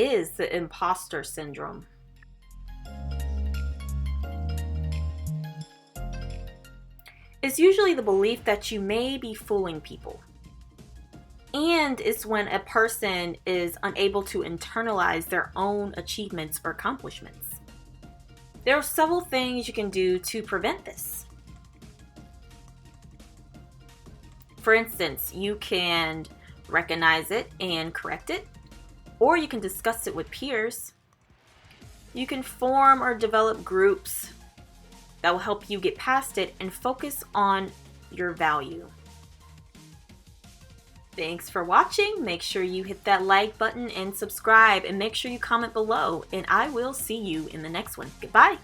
is the imposter syndrome? It's usually the belief that you may be fooling people. And it's when a person is unable to internalize their own achievements or accomplishments. There are several things you can do to prevent this. For instance, you can recognize it and correct it, or you can discuss it with peers. You can form or develop groups that will help you get past it and focus on your value. Thanks for watching. Make sure you hit that like button and subscribe, and make sure you comment below, and I will see you in the next one. Goodbye.